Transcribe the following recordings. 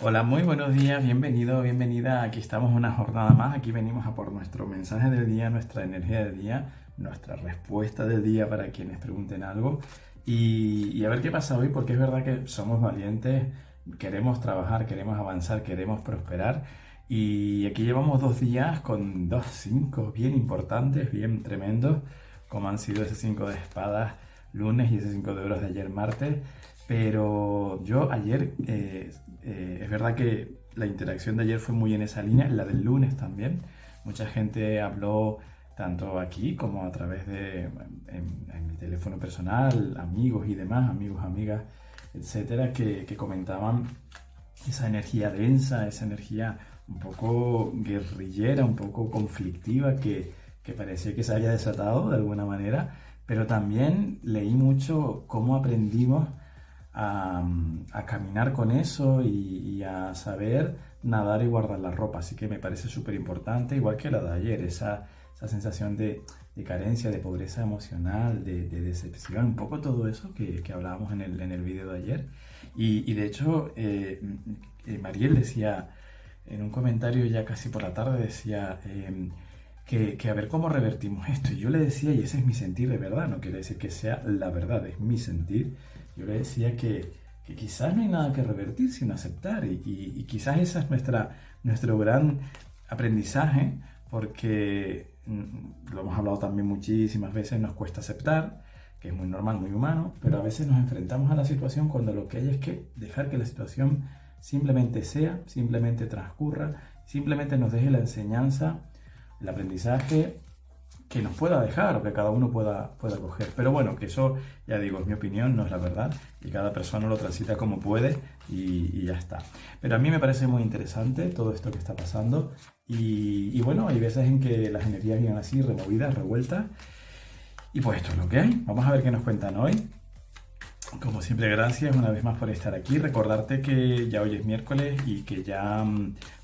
Hola, muy buenos días, bienvenido, bienvenida. Aquí estamos una jornada más. Aquí venimos a por nuestro mensaje del día, nuestra energía del día, nuestra respuesta del día para quienes pregunten algo y a ver qué pasa hoy, porque es verdad que somos valientes, queremos trabajar, queremos avanzar, queremos prosperar. Y aquí llevamos 2 días con 2 5 bien importantes, bien tremendos, como han sido ese 5 de espadas lunes y ese 5 de oros de ayer martes. Pero yo ayer, es verdad que la interacción de ayer fue muy en esa línea, la del lunes también. Mucha gente habló tanto aquí como a través de en mi teléfono personal, amigos y demás, amigos, amigas, etcétera, que comentaban esa energía densa, esa energía un poco guerrillera, un poco conflictiva que parecía que se había desatado de alguna manera, pero también leí mucho cómo aprendimos a caminar con eso y a saber nadar y guardar la ropa. Así que me parece súper importante, igual que la de ayer, esa sensación de carencia, de pobreza emocional, de decepción, un poco todo eso que hablábamos en el vídeo de ayer. Y de hecho, Mariel decía en un comentario ya casi por la tarde, decía que a ver cómo revertimos esto. Y yo le decía, y ese es mi sentir de verdad, no quiere decir que sea la verdad, es mi sentir. Yo le decía que quizás no hay nada que revertir sino aceptar. Y quizás ese es nuestro gran aprendizaje, porque lo hemos hablado también muchísimas veces, nos cuesta aceptar, que es muy normal, muy humano, pero a veces nos enfrentamos a la situación cuando lo que hay es que dejar que la situación simplemente sea, simplemente transcurra, simplemente nos deje la enseñanza, el aprendizaje que nos pueda dejar o que cada uno pueda coger. Pero bueno, que eso, ya digo, es mi opinión, no es la verdad, y cada persona lo transita como puede y ya está. Pero a mí me parece muy interesante todo esto que está pasando y bueno, hay veces en que las energías vienen así, removidas, revueltas, y pues esto es lo que hay. Vamos a ver qué nos cuentan hoy. Como siempre, gracias una vez más por estar aquí. Recordarte que ya hoy es miércoles y que ya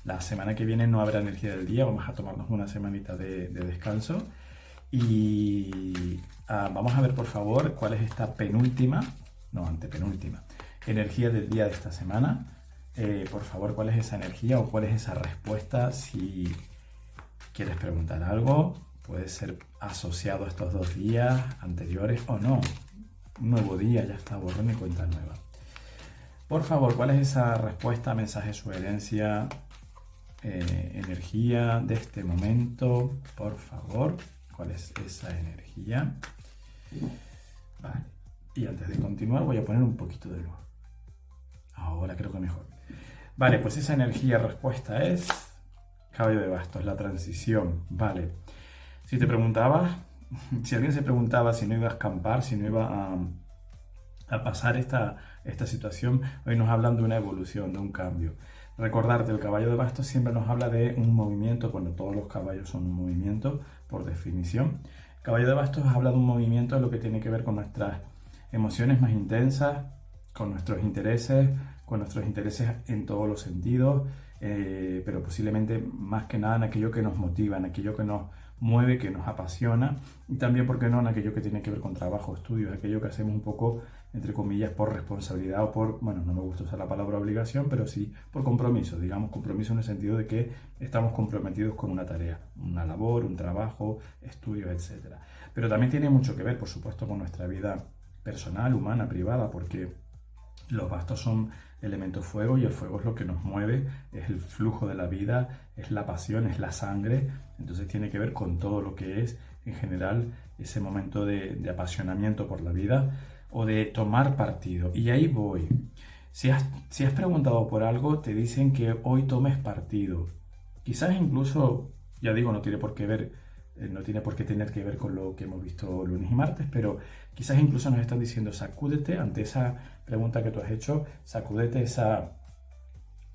la semana que viene no habrá energía del día. Vamos a tomarnos una semanita de descanso. Y vamos a ver, por favor, cuál es esta penúltima, no, antepenúltima, energía del día de esta semana. Por favor, cuál es esa energía o cuál es esa respuesta. Si quieres preguntar algo, puede ser asociado a estos 2 días anteriores o no. Un nuevo día, ya está, borrón y cuenta nueva. Por favor, ¿cuál es esa respuesta, mensaje, sugerencia, energía de este momento? Por favor, ¿cuál es esa energía? Vale. Y antes de continuar voy a poner un poquito de luz. Ahora creo que mejor. Vale, pues esa energía respuesta es caballo de bastos, la transición. Vale. Si te preguntabas, si alguien se preguntaba si no iba a escampar, si no iba a pasar esta situación, hoy nos hablan de una evolución, de un cambio. Recordarte, el caballo de bastos siempre nos habla de un movimiento, cuando todos los caballos son un movimiento, por definición. El caballo de bastos habla de un movimiento de lo que tiene que ver con nuestras emociones más intensas, con nuestros intereses en todos los sentidos, pero posiblemente más que nada en aquello que nos motiva, en aquello que nos mueve, que nos apasiona, y también, ¿por qué no?, en aquello que tiene que ver con trabajo, estudios, aquello que hacemos un poco, entre comillas, por responsabilidad o por, bueno, no me gusta usar la palabra obligación, pero sí por compromiso, digamos, compromiso en el sentido de que estamos comprometidos con una tarea, una labor, un trabajo, estudios, etcétera. Pero también tiene mucho que ver, por supuesto, con nuestra vida personal, humana, privada, porque los bastos son elemento fuego y el fuego es lo que nos mueve, es el flujo de la vida, es la pasión, es la sangre. Entonces tiene que ver con todo lo que es en general ese momento de apasionamiento por la vida o de tomar partido. Y ahí voy. Si has preguntado por algo, te dicen que hoy tomes partido. Quizás incluso, ya digo, no tiene por qué ver, no tiene por qué tener que ver con lo que hemos visto lunes y martes, pero quizás incluso nos están diciendo sacúdete ante esa pregunta que tú has hecho, sacúdete esa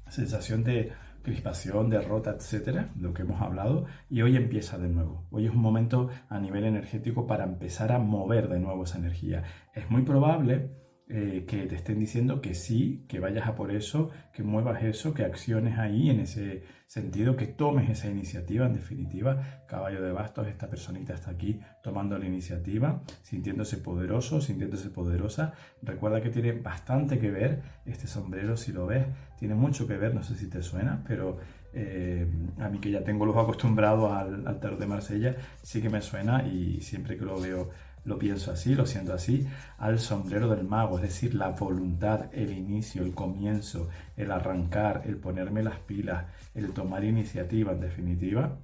sensación de crispación, derrota, etcétera, lo que hemos hablado, y hoy empieza de nuevo. Hoy es un momento a nivel energético para empezar a mover de nuevo esa energía. Es muy probable que te estén diciendo que sí, que vayas a por eso, que muevas eso, que acciones ahí en ese sentido, que tomes esa iniciativa. En definitiva, caballo de bastos, esta personita está aquí tomando la iniciativa, sintiéndose poderoso, sintiéndose poderosa. Recuerda que tiene bastante que ver este sombrero, si lo ves, tiene mucho que ver, no sé si te suena, pero a mí que ya tengo los acostumbrados al tarot de Marsella, sí que me suena, y siempre que lo veo lo pienso así, lo siento así, al sombrero del mago, es decir, la voluntad, el inicio, el comienzo, el arrancar, el ponerme las pilas, el tomar iniciativa, en definitiva.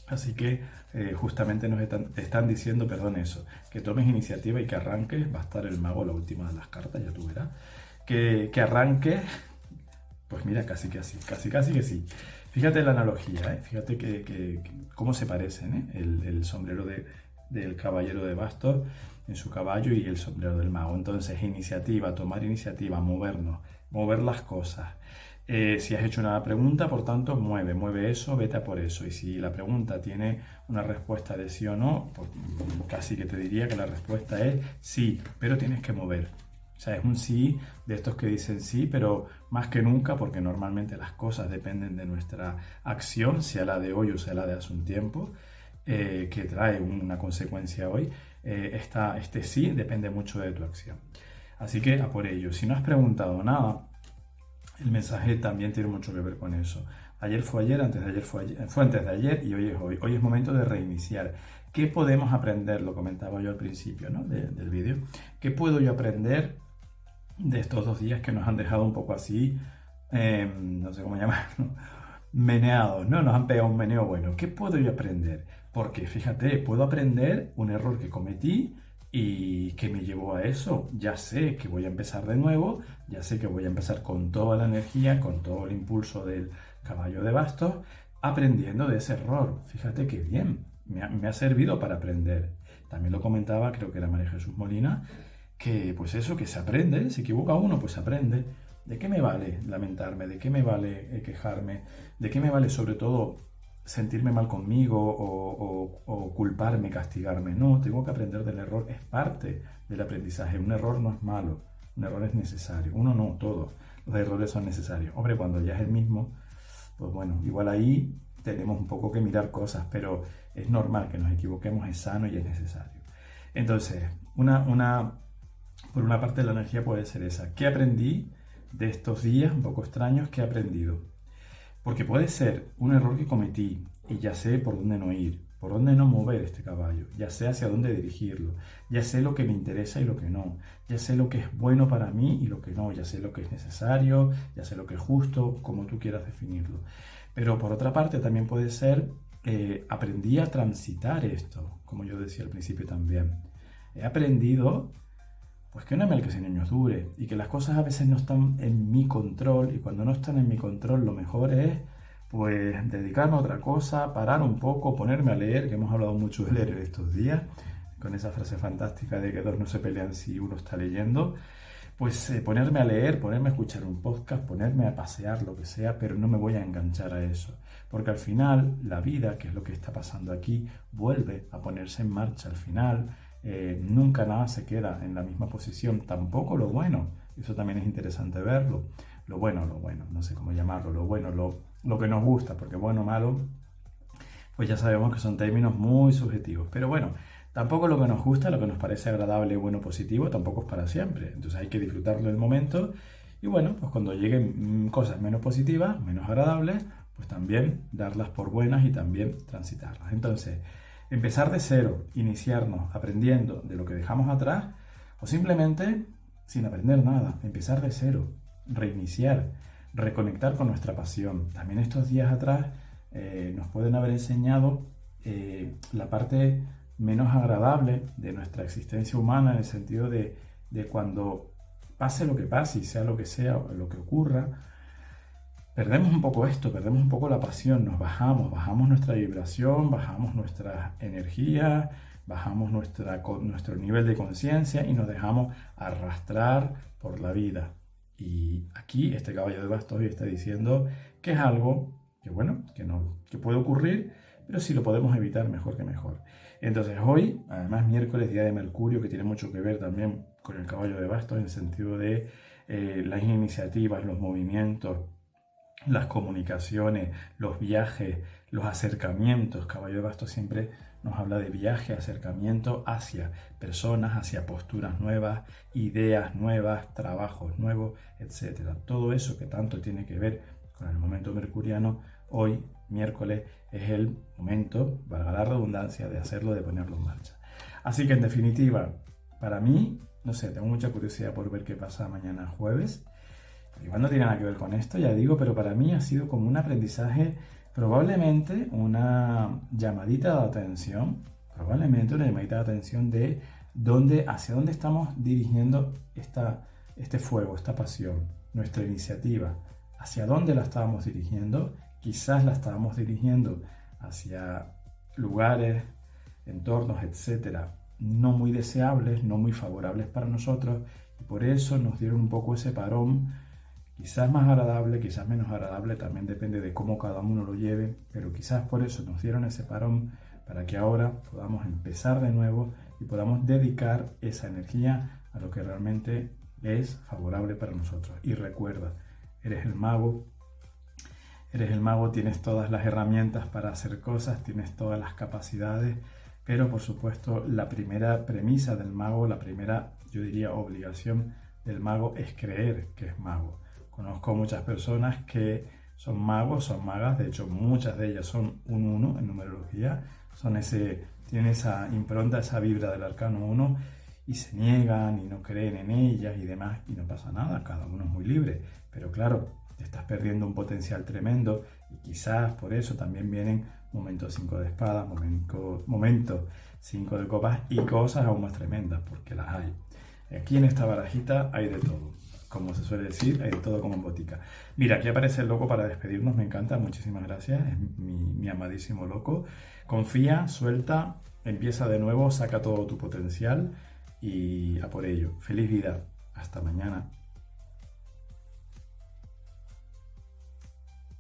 Así que justamente nos están diciendo, perdón, eso, que tomes iniciativa y que arranques. Va a estar el mago, la última de las cartas, ya tú verás. Que arranques, pues mira, casi que así, casi que sí. Fíjate la analogía, fíjate que cómo se parecen, el sombrero del caballero de bastos en su caballo y el sombrero del mago. Entonces, iniciativa, tomar iniciativa, movernos, mover las cosas. Si has hecho una pregunta, por tanto, mueve eso, vete a por eso. Y si la pregunta tiene una respuesta de sí o no, pues casi que te diría que la respuesta es sí, pero tienes que mover. O sea, es un sí de estos que dicen sí, pero más que nunca, porque normalmente las cosas dependen de nuestra acción, sea la de hoy o sea la de hace un tiempo, que trae una consecuencia hoy. Este sí depende mucho de tu acción. Así que a por ello. Si no has preguntado nada, el mensaje también tiene mucho que ver con eso. Ayer fue ayer, antes de ayer fue ayer, fue antes de ayer y hoy es hoy. Hoy es momento de reiniciar. ¿Qué podemos aprender? Lo comentaba yo al principio, ¿no? del vídeo. ¿Qué puedo yo aprender de estos 2 días que nos han dejado un poco así, no sé cómo llamarlo, meneados, ¿no? Nos han pegado un meneo bueno. ¿Qué puedo yo aprender? Porque fíjate, puedo aprender un error que cometí y que me llevó a eso. Ya sé que voy a empezar de nuevo, ya sé que voy a empezar con toda la energía, con todo el impulso del caballo de bastos, aprendiendo de ese error. Fíjate qué bien, me ha servido para aprender. También lo comentaba, creo que era María Jesús Molina, que pues eso, que se aprende, se equivoca uno, pues se aprende. ¿De qué me vale lamentarme? ¿De qué me vale quejarme? ¿De qué me vale sobre todo sentirme mal conmigo o culparme, castigarme? No, tengo que aprender del error, es parte del aprendizaje. Un error no es malo, un error es necesario. Uno no, todos los errores son necesarios. Hombre, cuando ya es el mismo, pues bueno, igual ahí tenemos un poco que mirar cosas, pero es normal que nos equivoquemos, es sano y es necesario. Entonces, por una parte la energía puede ser esa. ¿Qué aprendí de estos días un poco extraños? ¿Qué he aprendido? Porque puede ser un error que cometí y ya sé por dónde no ir, por dónde no mover este caballo, ya sé hacia dónde dirigirlo, ya sé lo que me interesa y lo que no, ya sé lo que es bueno para mí y lo que no, ya sé lo que es necesario, ya sé lo que es justo, como tú quieras definirlo. Pero por otra parte también puede ser, aprendí a transitar esto, como yo decía al principio también. He aprendido pues que una miel que sin niños dure y que las cosas a veces no están en mi control, y cuando no están en mi control lo mejor es pues dedicarme a otra cosa, parar un poco, ponerme a leer, que hemos hablado mucho de leer en estos días, con esa frase fantástica de que dos no se pelean si uno está leyendo. Pues ponerme a leer, ponerme a escuchar un podcast, ponerme a pasear, lo que sea, pero no me voy a enganchar a eso. Porque al final la vida, que es lo que está pasando aquí, vuelve a ponerse en marcha al final. Nunca nada se queda en la misma posición, tampoco lo bueno. Eso también es interesante verlo. Lo bueno, no sé cómo llamarlo, lo bueno, lo que nos gusta, porque bueno o malo, pues ya sabemos que son términos muy subjetivos. Pero bueno, tampoco lo que nos gusta, lo que nos parece agradable, bueno, positivo, tampoco es para siempre. Entonces hay que disfrutarlo del momento. Y bueno, pues cuando lleguen cosas menos positivas, menos agradables, pues también darlas por buenas y también transitarlas. Entonces, empezar de cero, iniciarnos aprendiendo de lo que dejamos atrás, o simplemente sin aprender nada, empezar de cero, reiniciar, reconectar con nuestra pasión. También estos días atrás nos pueden haber enseñado la parte menos agradable de nuestra existencia humana, en el sentido de cuando pase lo que pase y sea lo que sea, o lo que ocurra, perdemos un poco esto, perdemos un poco la pasión, nos bajamos nuestra vibración, bajamos nuestra energía, bajamos nuestro nivel de conciencia y nos dejamos arrastrar por la vida. Y aquí este caballo de bastos está diciendo que es algo que, bueno, que puede ocurrir, pero si lo podemos evitar, mejor que mejor. Entonces hoy, además miércoles, día de Mercurio, que tiene mucho que ver también con el caballo de bastos en el sentido de las iniciativas, los movimientos, las comunicaciones, los viajes, los acercamientos. Caballo de bastos siempre nos habla de viaje, acercamiento hacia personas, hacia posturas nuevas, ideas nuevas, trabajos nuevos, etc. Todo eso que tanto tiene que ver con el momento mercuriano, hoy, miércoles, es el momento, valga la redundancia, de hacerlo, de ponerlo en marcha. Así que en definitiva, para mí, no sé, tengo mucha curiosidad por ver qué pasa mañana jueves. Igual no tiene nada que ver con esto, ya digo, pero para mí ha sido como un aprendizaje, probablemente una llamadita de atención, de hacia dónde estamos dirigiendo este fuego, esta pasión, nuestra iniciativa, hacia dónde la estábamos dirigiendo. Quizás la estábamos dirigiendo hacia lugares, entornos, etcétera, no muy deseables, no muy favorables para nosotros, y por eso nos dieron un poco ese parón. Quizás más agradable, quizás menos agradable, también depende de cómo cada uno lo lleve, pero quizás por eso nos dieron ese parón para que ahora podamos empezar de nuevo y podamos dedicar esa energía a lo que realmente es favorable para nosotros. Y recuerda, eres el mago, tienes todas las herramientas para hacer cosas, tienes todas las capacidades, pero por supuesto la primera premisa del mago, la primera, yo diría, obligación del mago es creer que es mago. Conozco muchas personas que son magos, son magas, de hecho muchas de ellas son un 1 en numerología, tienen esa impronta, esa vibra del arcano 1 y se niegan y no creen en ellas y demás, y no pasa nada, cada uno es muy libre, pero claro, te estás perdiendo un potencial tremendo y quizás por eso también vienen momentos 5 de espadas, momentos 5 de copas y cosas aún más tremendas, porque las hay. Aquí en esta barajita hay de todo. Como se suele decir, hay de todo como en botica. Mira, aquí aparece el loco para despedirnos, me encanta, muchísimas gracias, es mi amadísimo loco. Confía, suelta, empieza de nuevo, saca todo tu potencial y a por ello. Feliz vida, hasta mañana.